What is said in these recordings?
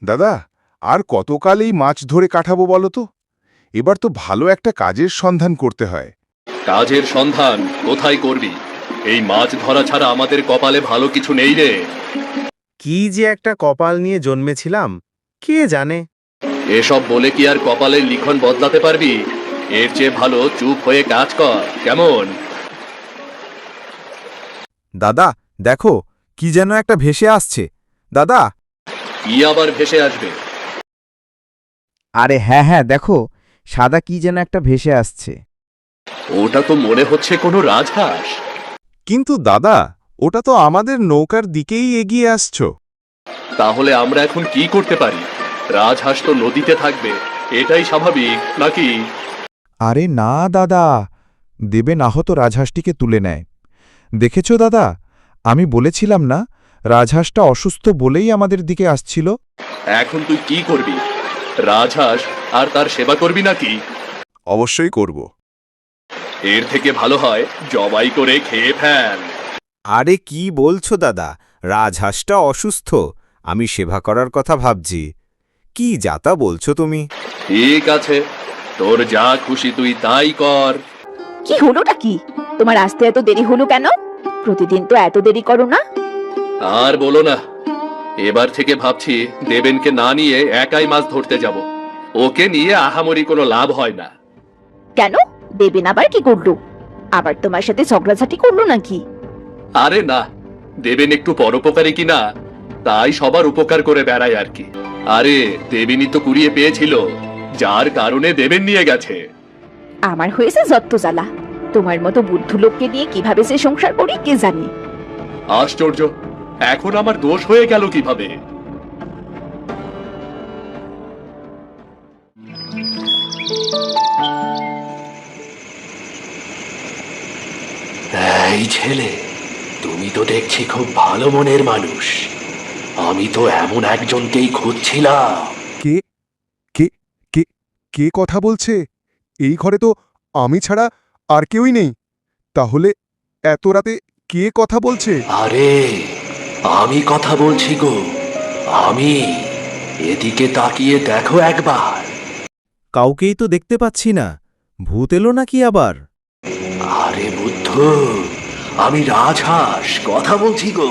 দাদা, আর কতকাল এই মাছ ধরে কাটাবো বলো তো? এবার তো ভালো একটা কাজের সন্ধান করতে হয়। কাজের সন্ধান কোথায় করবি? এই মাছ ধরা ছাড়া আমাদের কপালে ভালো কিছু নেই রে। কি যে একটা কপাল নিয়ে জন্মেছিলাম, কে জানে। এসব বলে কি আর কপালের লিখন বদলাতে পারবি? এর চেয়ে ভালো চুপ হয়ে কাজ কর, কেমন? দাদা দেখো, কি যেন একটা ভেসে আসছে। দাদা। কি আবার ভেসে আসবে? আরে হ্যাঁ হ্যাঁ, দেখো সাদা কি যেন একটা ভেসে আসছে। ওটা তো মনে হচ্ছে কোনো রাজহাঁস। কিন্তু দাদা, ওটা তো আমাদের নৌকার দিকেই এগিয়ে আসছো। তাহলে আমরা এখন কি করতে পারি? রাজহাঁস তো নদীতে থাকবে, এটাই স্বাভাবিক নাকি? আরে না দাদা, দেবে না হতো রাজহাঁসটিকে তুলে নেয়। দেখেছো দাদা, আমি বলেছিলাম না রাজহাঁসটা অসুস্থ বলেই আমাদের দিকে আসছিল। এখন তুই কি করবি? রাজহাঁস আর তার সেবা করবি নাকি? অবশ্যই করব। এর থেকে ভালো হয় জবাই করে খেয়ে ফেল। আরে কি বলছো দাদা, রাজহাঁসটা অসুস্থ, আমি সেবা করার কথা ভাবছি। কি যাতা বলছো তুমি? ঠিক আছে, তোর যা খুশি তুই তাই কর। কি হলোটা কি? তোমার আসতে এত দেরি হলো কেন? প্রতিদিন তো এত দেরি করো না। আর বলো না, এবার থেকে ভাবছি দেবেনকে না নিয়ে একাই মাছ ধরতে যাব। ওকে নিয়ে আহামরি কোনো লাভ হয় না। কেন? দেবেন আবার কি করলো? আবার তোমার সাথে ঝগড়াঝাটি করলো নাকি? আরে না, দেবেন একটু পরোপকারী কিনা, তাই সবার উপকার করে বেড়ায় আর কি। আরে দেবেনই তো কুড়িয়ে পেয়েছিল, যার কারণে দেবেন নিয়ে গেছে। আমার হয়েছে যত্ত জ্বালা। তোমার মতো বুদ্ধ লোককে নিয়ে কিভাবে সে সংসার করি কে জানে। আশ্চর্য, এখন আমার দোষ হয়ে গেল কিভাবে? এই ছেলে, তুমি তো দেখছি খুব ভালো মনের মানুষ। আমি তো এমন একজনকেই খুঁজছিলাম। কে কে কে কে কথা বলছে? এই ঘরে তো আমি ছাড়া আর কেউই নেই। তাহলে এত রাতে কে কথা বলছে? আরে আমি কথা বলছি গো, আমি। এদিকে তাকিয়ে দেখো একবার। কাউকেই তো দেখতে পাচ্ছি না, ভূত এলো নাকি আবার? আরে বুদ্ধ, আমি রাজহাঁস কথা বলছি গো।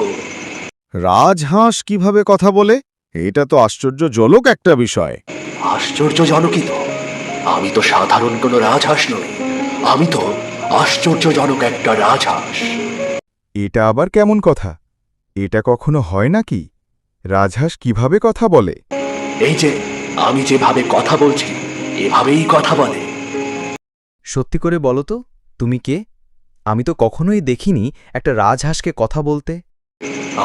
রাজহাঁস কিভাবে কথা বলে? এটা তো আশ্চর্যজনক একটা বিষয়। আশ্চর্যজনকই তো। আমি তো সাধারণ কোনো রাজহাঁস নই, আমি তো আশ্চর্যজনক একটা রাজহাঁস। এটা আবার কেমন কথা? এটা কখনো হয় নাকি? রাজহাঁস কিভাবে কথা বলে? এই যে আমি যেভাবে কথা বলছি, এভাবেই কথা বলে। সত্যি করে বলো তো, তুমি কে? আমি তো কখনোই দেখিনি একটা রাজহাঁসকে কথা বলতে।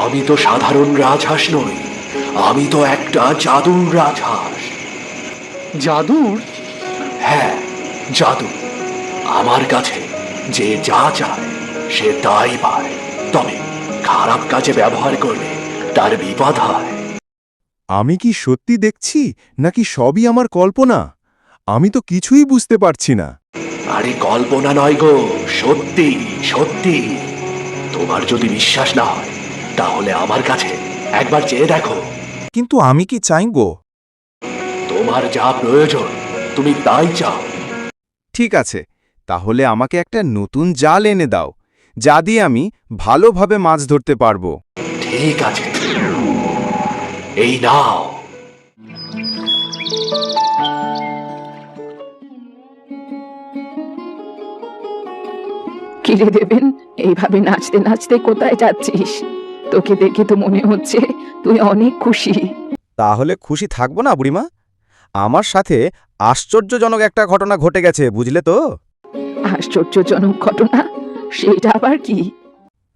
আমি তো সাধারণ রাজহাঁস নই, আমি তো একটা জাদুর রাজহাঁস। জাদুর? হ্যাঁ, জাদু। আমার কাছে যে যা চায় সে তাই পায়, তবে খারাপ কাজে ব্যবহার করলে তার বিপদ হয়। আমি কি সত্যি দেখছি নাকি সবই আমার কল্পনা? আমি তো কিছুই বুঝতে পারছি না। আরে কল্পনা নয় গো, সত্যি সত্যি। তোমার যদি বিশ্বাস না হয় তাহলে আমার কাছে একবার চেয়ে দেখো। কিন্তু আমি কি চাই গো? তোমার যা প্রয়োজন তুমি তাই চাও। ঠিক আছে, তাহলে আমাকে একটা নতুন জাল এনে দাও, যা দিয়ে আমি ভালোভাবে মাছ ধরতে পারবো। ঠিক আছে, এই নাও। কিরে দেবেন, এইভাবে নাচতে নাচতে কোথায় যাচ্ছিস? তোকে দেখে তো মনে হচ্ছে তুই অনেক খুশি। তাহলে খুশি থাকবো না বুড়িমা? আমার সাথে আশ্চর্যজনক একটা ঘটনা ঘটে গেছে, বুঝলে তো? আশ্চর্যজনক ঘটনা? সেটা আবার কি?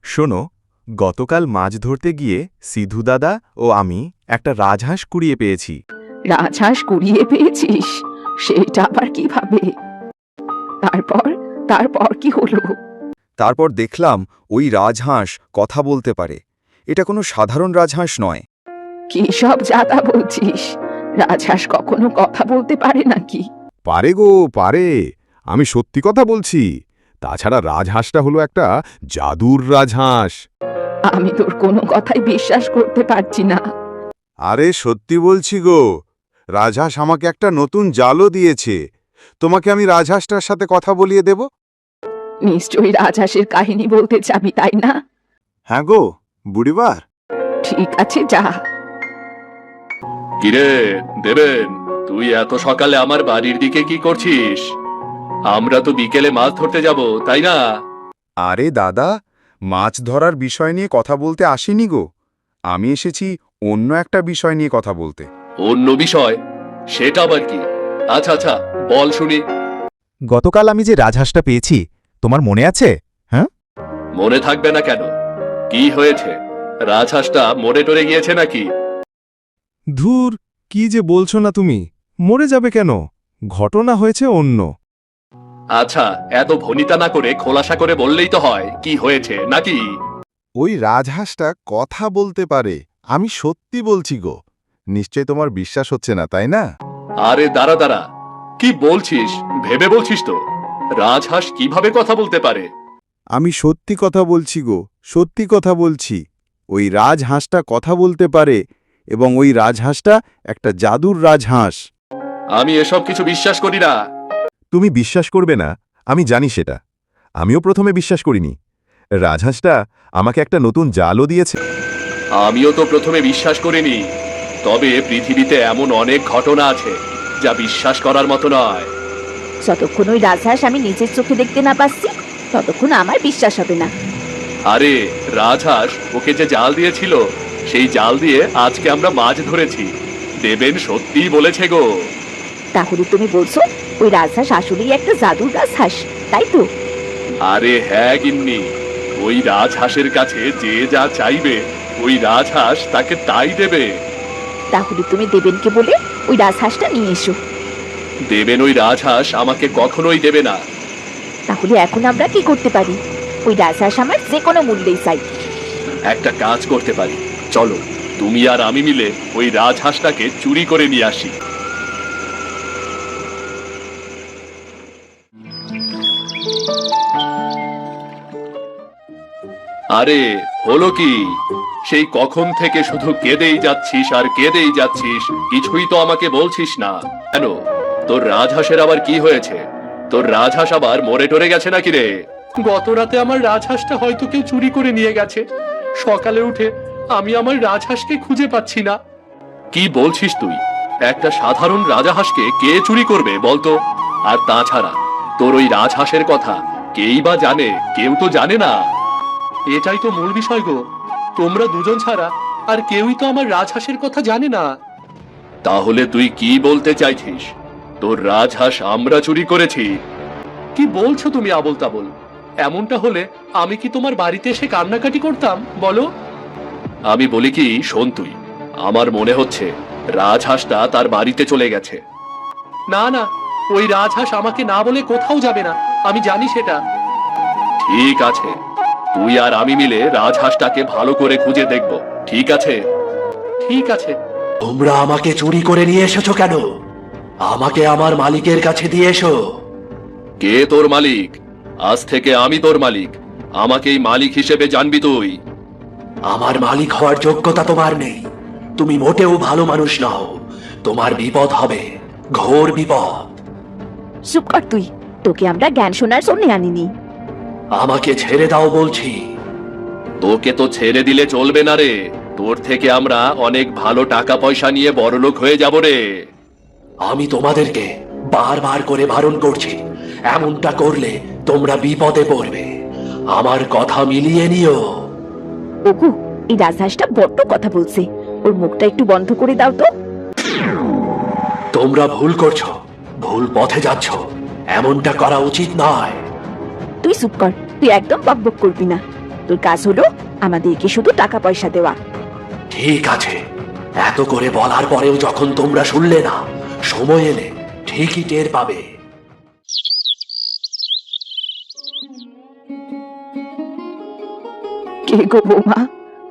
শোনো, গতকাল মাছ ধরতে গিয়ে সিধু দাদা ও আমি একটা রাজহাঁস কুড়িয়ে পেয়েছি। রাজহাঁস কুড়িয়ে পেয়েছিস? সেটা আবার কিভাবে? তারপর তারপর কি হলো? তারপর দেখলাম ওই রাজহাঁস কথা বলতে পারে। এটা কোনো সাধারণ রাজহাঁস নয়। কি সব যাতা বলছিস? রাজহাঁস কখনো কথা বলতে পারে নাকি? পারে গো, পারে। আমি সত্যি কথা বলছি। তাছাড়া রাজহাঁসটা হলো একটা জাদুর রাজহাঁস। আমি তোর কোনো কথাই বিশ্বাস করতে পারছি না। আরে সত্যি বলছি গো, রাজহাঁস আমাকে একটা নতুন জালও দিয়েছে। তোমাকে আমি রাজহাঁসটার সাথে কথা বলিয়ে দেব। নিশ্চয়ই রাজহাঁসের কাহিনী বলতে যাবি, তাই না? হ্যাঁ গো বুড়িবার। ঠিক আছে, যা। কিরে দেবেন, তুই এত সকালে আমার বাড়ির দিকে কি করছিস? আমরা তো বিকেলে মাছ ধরতে যাব, তাই না? আরে দাদা, মাছ ধরার বিষয় নিয়ে কথা বলতে আসিনি গো, আমি এসেছি অন্য একটা বিষয় নিয়ে কথা বলতে। অন্য বিষয়? সেটা আবার কি? আচ্ছা আচ্ছা, বল শুনি। গতকাল আমি যে রাজহাঁসটা পেয়েছি, তোমার মনে আছে? মনে থাকবে না কেন? কি হয়েছে? রাজহাঁসটা মরে টরে গিয়েছে নাকি? ধুর, কি যে বলছো না তুমি, মরে যাবে কেন? ঘটনা হয়েছে অন্য। আচ্ছা, এত ভনিতা না করে খোলাসা করে বললেই তো হয় কি হয়েছে নাকি? ওই রাজহাঁসটা কথা বলতে পারে, আমি সত্যি বলছি গো। নিশ্চয় তোমার বিশ্বাস হচ্ছে না, তাই না? আরে দাঁড়া দাঁড়া, কি বলছিস? ভেবে বলছিস তো? রাজহাঁস কিভাবে কথা বলতে পারে? আমি সত্যি কথা বলছি গো, সত্যি কথা বলছি। ওই রাজহাঁসটা কথা বলতে পারে, এবং ওই রাজহাঁসটা একটা জাদুর রাজহাঁস। আমি এসব কিছু বিশ্বাস করি না। তুমি বিশ্বাস করবে না, আমি জানি সেটা। আমিও প্রথমে বিশ্বাস করিনি। রাজহাঁসটা আমাকে একটা নতুন জালও দিয়েছে। আমিও তো প্রথমে বিশ্বাস করিনি, তবে পৃথিবীতে এমন অনেক ঘটনা আছে যা বিশ্বাস করার মতো নয়। যতক্ষণ ওই রাজহাঁস আমি নিজের চোখে দেখতে না পাচ্ছি, ততক্ষণ আমার বিশ্বাস হবে না। আরে রাজহাঁস ওকে যে জাল দিয়েছিল, সেই জাল দিয়ে আজকে আমরা মাছ ধরেছি। দেবেন সত্যিই বলেছে গো। তাহলে তুমি বলছো ওই রাজহাঁস আসলেই একটা জাদুর রাজহাঁস, তাই তো? আরে হ্যাঁ গিন্নি, ওই রাজহাঁসের কাছে যে যা চাইবে ওই রাজহাঁস তাকে তাই দেবে। তাহলে তুমি দেবেনকে বলে ওই রাজহাঁসটা নিয়ে এসো। দেবেন ওই রাজহাঁস আমাকে কখনোই দেবে না। তাহলে এখন আমরা কি করতে পারি? ওই রাজহাঁস আমার যে কোনো মূল্যেই চাই। একটা কাজ করতে পারি, চলো তুমি আর আমি মিলে ওই রাজহাঁসটাকে চুরি করে নিয়ে আসি। আরে হলো কি? সেই কখন থেকে শুধু কেঁদেই যাচ্ছিস আর কেঁদেই যাচ্ছিস, কিছুই তো আমাকে বলছিস না কেন? তোর রাজহাঁসের আবার কি হয়েছে? তোর রাজহাঁস আবার মরে টরে গেছে নাকি রে? গত রাতে আমার রাজহাঁসটা হয়তো কেউ চুরি করে নিয়ে গেছে। সকালে উঠে আমি আমার রাজহাঁসকে খুঁজে পাচ্ছি না। কি বলছিস তুই? একটা সাধারণ রাজহাঁসকে কে চুরি করবে বলতো? আর তাছাড়া তোর ওই রাজহাঁসের কথা কেই বা জানে? কেউ তো জানে না। এটাই তো মূল বিষয় গো, তোমরা দুজন ছাড়া আর কেউই তো আমার রাজহাঁসের কথা জানে না। তাহলে তুই কি বলতে চাইছিস? তোর রাজহাঁস আমরা চুরি করেছি? কি বলছো তুমি আবোল তাবোল? এমনটা হলে আমি কি তোমার বাড়িতে এসে কান্নাকাটি করতাম বলো? আমি বলি কি, শোন তুই, আমার মনে হচ্ছে রাজহাঁসটা তার বাড়িতে চলে গেছে। না না, ওই রাজহাঁস আমাকে না বলে কোথাও যাবে না, আমি জানি সেটা। ঠিক আছে, তুই আর আমি মিলে রাজহাঁসটাকে ভালো করে খুঁজে দেখব, ঠিক আছে? ঠিক আছে। তোমরা আমাকে চুরি করে নিয়ে এসেছো কেন? আমাকে আমার মালিকের কাছে দিয়ে এসো। কে তোর মালিক? আজ থেকে আমি তোর মালিক, আমাকেই মালিক হিসেবে জানবি তুই। আমার মালিক হওয়ার যোগ্যতা তোমার নেই, তুমি মোটেও ভালো মানুষ নও, তোমার বিপদ হবে, ঘোর বিপদ। চুপ কর তুই, তোকে আমরা জ্ঞান শোনার জন্য আনিনি। আমাকে ছেড়ে দাও বলছি। তোকে তো ছেড়ে দিলে চলবে না রে, তোর থেকে আমরা অনেক ভালো টাকা পয়সা নিয়ে বড়লোক হয়ে যাব রে। আমি তোমাদেরকে বারবার করে বারণ করছি, এমনটা করলে তোমরা বিপদে পড়বে। আমার কথা মিলিয়ে নিও। ওগো, এই রাজহাঁসটা বড্ড কথা বলছে, ওর মুখটা একটু বন্ধ করে দাও তো। তোমরা ভুল করছো, ভুল পথে যাচ্ছ, এমনটা করা উচিত নয়। তুই চুপ কর, তুই একদম বকবক করবি না। তোর কাজ হলো আমাদেরকে শুধু টাকা পয়সা দেওয়া। ঠিক আছে, এত করে বলার পরেও যখন তোমরা শুনলে না, সময় এলে ঠিকই টের পাবে। কে গো বৌমা,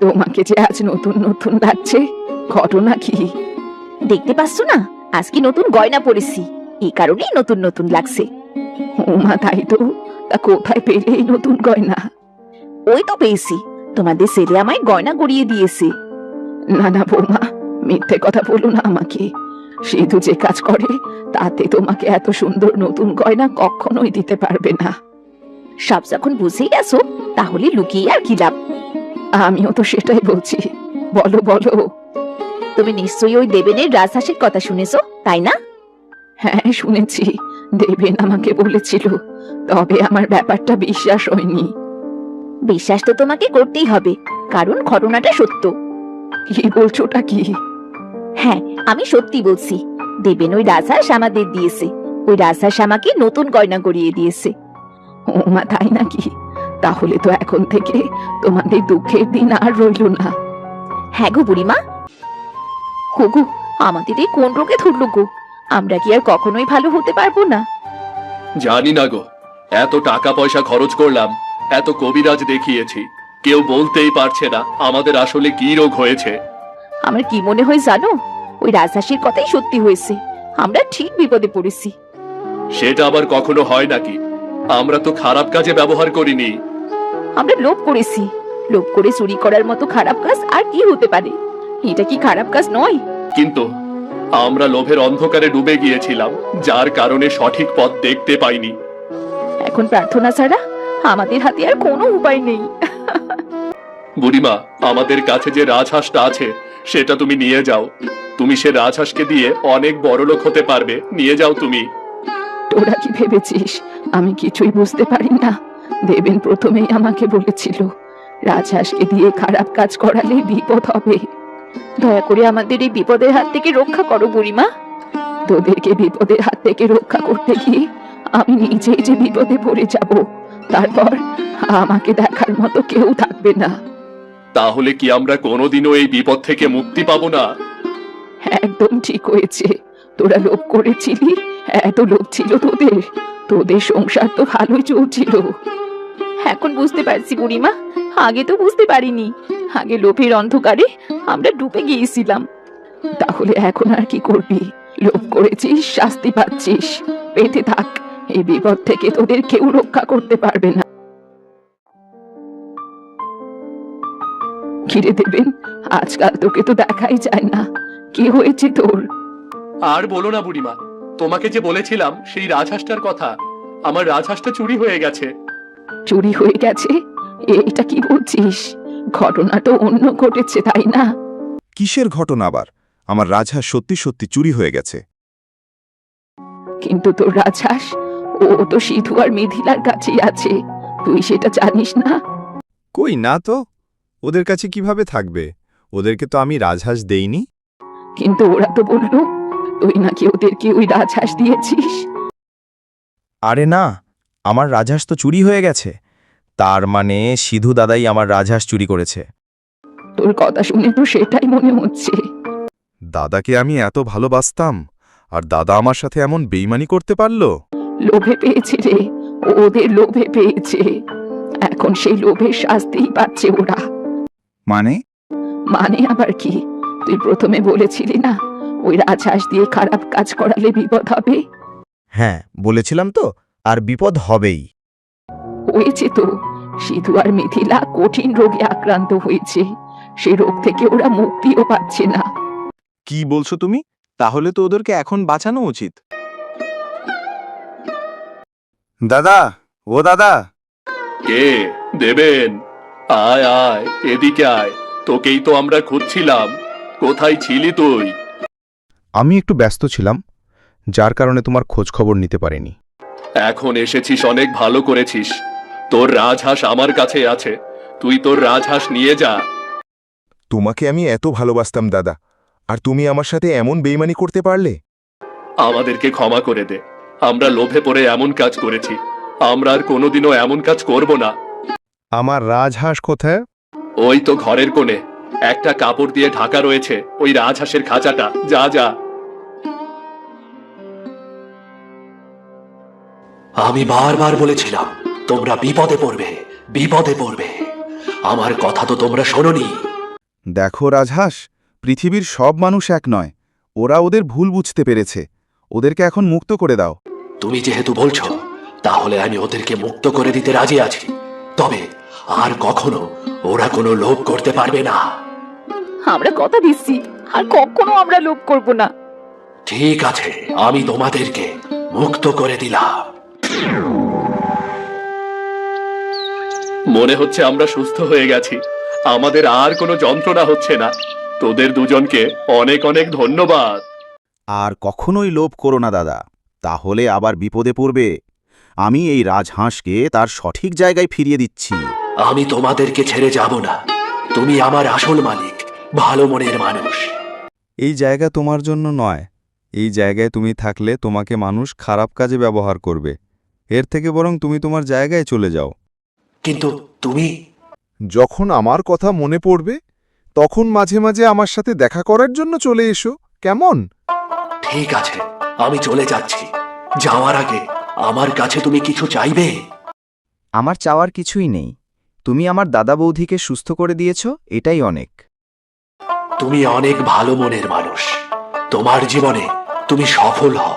তোমাকে যে আজ নতুন নতুন লাগছে, ঘটনা কি? দেখতে পাচ্ছ না, আজকে নতুন গয়না পরেছি, এই কারণেই নতুন নতুন লাগছে। ওমা, তাই তো? তা কোথায় পেলে এই নতুন গয়না? ওই তো পেয়েছি, তোমাদের ছেলে আমায় গয়না গড়িয়ে দিয়েছে। না না বৌমা, মিথ্যে কথা বলো না আমাকে। সিধু যে কাজ করে তাতে তোমাকে এত সুন্দর নতুন গয়না কখনোই দিতে পারবে না। সব যখন বুঝেই গেছো তাহলে লুকিয়ে আর কি লাভ? আমিও তো সেটাই বলছি, বলো বলো। তুমি নিশ্চয়ই ওই দেবেনের রাজহাঁসের কথা শুনেছো, তাই না? হ্যাঁ শুনেছি, দেবেন আমাকে বলেছিল, তবে আমার ব্যাপারটা বিশ্বাস হয়নি। বিশ্বাস তো তোমাকে করতেই হবে, কারণ ঘটনাটা সত্য। কি বলছোটা কি? হ্যাঁ, আমি সত্যি বলছি। দেবেন ওই রাজহাঁস আমাদের দিয়েছে। ওই রাজহাঁস আমাকে নতুন গয়না গড়িয়ে দিয়েছে। ওমা তাই নাকি? তাহলে তো এখন থেকে তোমাদের দুঃখের দিন আর রইল না। হ্যাঁ গো বুড়িমা। হোগো, আমাদের এই কোন রোগে ধরলো গো? আমরা কি আর কখনোই ভালো হতে পারবো না? জানি না গো, এত টাকা পয়সা খরচ করলাম, এত কবিরাজ দেখিয়েছি, কেউ বলতেই পারছে না আমাদের আসলে কি রোগ হয়েছে। আমার কি মনে হয় জানো, ওই রাজহাঁসের কথাই সত্যি হয়েছে। আমরা ঠিক বিপদে পড়েছি। সেটা আবার কখনো হয় নাকি? আমরা তো খারাপ কাজে ব্যবহার করিনি। আমরা লোভ করেছি। লোভ করে চুরি করার মতো খারাপ কাজ আর কি হতে পারে? এটা কি খারাপ কাজ নয়? কিন্তু আমরা লোভের অন্ধকারে ডুবে গিয়েছিলাম, যার কারণে সঠিক পথ দেখতে পাইনি। এখন প্রার্থনা ছাড়া আমাদের হাতে আর কোনো উপায় নেই। বুড়িমা, আমাদের কাছে যে রাজহাঁসটা আছে সেটা তুমি নিয়ে যাও। তুমি সে রাজহাঁসকে দিয়ে অনেক বড়লোক হতে পারবে। নিয়ে যাও তুমি। তোরা কি ভেবেছিস আমি কিছুই বুঝতে পারি না? দেবেন প্রথমেই আমাকে বলেছিল রাজহাঁসকে দিয়ে খারাপ কাজ করালে বিপদ হবে। দয়া করে আমাদের এই বিপদের হাত থেকে রক্ষা করো বুড়িমা। তোদেরকে বিপদের হাত থেকে রক্ষা করতে গিয়ে আমি নিজেই যে বিপদে পড়ে যাব, তারপর আমাকে দেখার মতো কেউ থাকবে না। তাহলে কি আমরা কোনোদিনও এই বিপদ থেকে মুক্তি পাবো না? একদম ঠিক হয়েছে। তোরা লোভ করেছিলি, এত লোভ ছিল তোদের। তোদের সংসার তো ভালোই চলছিল। এখন বুঝতে পারছি বুড়িমা, আগে তো বুঝতে পারিনি। আগে লোভের অন্ধকারে আমরা ডুবে গিয়েছিলাম। তাহলে এখন আর কি করবি? লোভ করেছিস, শাস্তি পাচ্ছিস, পেতে থাক। এই বিপদ থেকে তোদের কেউ রক্ষা করতে পারবে না। ঘিরে দেবেন, আজকাল তোকে তো দেখাই যায় না। কি হয়েছে তোর? আর বলো না বুড়িমা, তোমাকে যে বলেছিলাম সেই রাজহাঁসটার কথা, আমার রাজহাঁসটা চুরি হয়ে গেছে। চুরি হয়ে গেছে? এইটা কি বলছিস? ঘটনা তো অন্য ঘটেছে, তাই না? কিসের ঘটনা আবার? আমার রাজহাঁস সত্যি সত্যি চুরি হয়ে গেছে। কিন্তু তোর রাজহাঁস, ও তো সিধু আর মিথিলার কাছেই আছে। তুই সেটা জানিস না? কই না তো, ওদের কাছে কিভাবে থাকবে? ওদেরকে তো আমি রাজহাঁস দেইনি। কিন্তু ওরা তো বললো তুই নাকি ওদেরকে ওই রাজহাঁস দিয়েছিস। আরে না, আমার রাজহাঁস তো চুরি হয়ে গেছে। তার মানে সিধু দাদাই আমার রাজহাঁস চুরি করেছে। তোর কথা শুনে তো সেটাই মনে হচ্ছে। দাদাকে আমি এত ভালোবাসতাম, আর দাদা আমার সাথে এমন বেইমানি করতে পারলো? লোভে পেয়েছে রে, ওদের লোভে পেয়েছে। এখন সেই লোভের শাস্তিই পাচ্ছে ওরা। মানে? মানে আবার কি? তুই প্রথমে বলেছিলি না ওই রাজহাঁস দিয়ে খারাপ কাজ করালে বিপদ হবে? হ্যাঁ বলেছিলাম তো, আর বিপদ হবেই। হয়েছে তো। সিধু আর মিথিলা কঠিন রোগে আক্রান্ত হয়েছে। সে রোগ থেকে ওরা মুক্তিও পাচ্ছে না। কি বলছো তুমি? তাহলে তো ওদেরকে এখন বাঁচানো উচিত। দাদা, ও দাদা। কে? দেবেন? আয় আয়, এদিকে আয়। তোকেই তো আমরা খুঁজছিলাম। কোথায় ছিলি তুই? আমি একটু ব্যস্ত ছিলাম, যার কারণে তোমার খোঁজ খবর নিতে পারিনি। এখন এসেছিস, অনেক ভালো করেছিস। তোর রাজহাঁস আমার কাছে আছে, তুই তোর রাজহাঁস নিয়ে যা। তোমাকে আমি এত ভালোবাসতাম দাদা, আর তুমি আমার সাথে এমন বেইমানি করতে পারলে? আমাদেরকে ক্ষমা করে দে, আমরা লোভে পড়ে এমন কাজ করেছি। আমরা আর কোনোদিনও এমন কাজ করব না। আমার রাজহাঁস কোথায়? ওই তো ঘরের কোণে একটা কাপড় দিয়ে ঢাকা রয়েছে, ওই রাজহাঁসের খাঁচাটা। যা যা। আমি বারবার বলেছিলাম তোমরা বিপদে পড়বে, বিপদে পড়বে। আমার কথা তো তোমরা শোনোনি। দেখো রাজহাঁস, পৃথিবীর সব মানুষ এক নয়। ওরা ওদের ভুল বুঝতে পেরেছে। ওদেরকে এখন মুক্ত করে দাও। তুমি যেহেতু বলছো, তাহলে আমি ওদেরকে মুক্ত করে দিতে রাজি আছি। তবে আর কখনো ওরা কোনো লোভ করতে পারবে না। আমরা কথা দিচ্ছি, আর কখনো আমরা লোভ করব না। ঠিক আছে, আমি তোমাদেরকে মুক্ত করে দিলাম। মনে হচ্ছে আমরা সুস্থ হয়ে গেছি, আমাদের আর কোনো যন্ত্রণা হচ্ছে না। তোদের দুজনকে অনেক অনেক ধন্যবাদ। আর কখনোই লোভ করো না দাদা, তাহলে আবার বিপদে পড়বে। আমি এই রাজহাঁসকে তার সঠিক জায়গায় ফিরিয়ে দিচ্ছি। আমি তোমাদেরকে ছেড়ে যাব না। তুমি আমার আসল মালিক, ভালো মনের মানুষ। এই জায়গা তোমার জন্য নয়। এই জায়গায় তুমি থাকলে তোমাকে মানুষ খারাপ কাজে ব্যবহার করবে। এর থেকে বরং তুমি তোমার জায়গায় চলে যাও। কিন্তু তুমি যখন আমার কথা মনে পড়বে তখন মাঝে মাঝে আমার সাথে দেখা করার জন্য চলে এসো, কেমন? ঠিক আছে, আমি চলে যাচ্ছি। যাওয়ার আগে আমার কাছে তুমি কিছু চাইবে? আমার চাওয়ার কিছুই নেই। তুমি আমার দাদা বৌদিকে সুস্থ করে দিয়েছ, এটাই অনেক। তুমি অনেক ভালো মনের মানুষ। তোমার জীবনে তুমি সফল হও।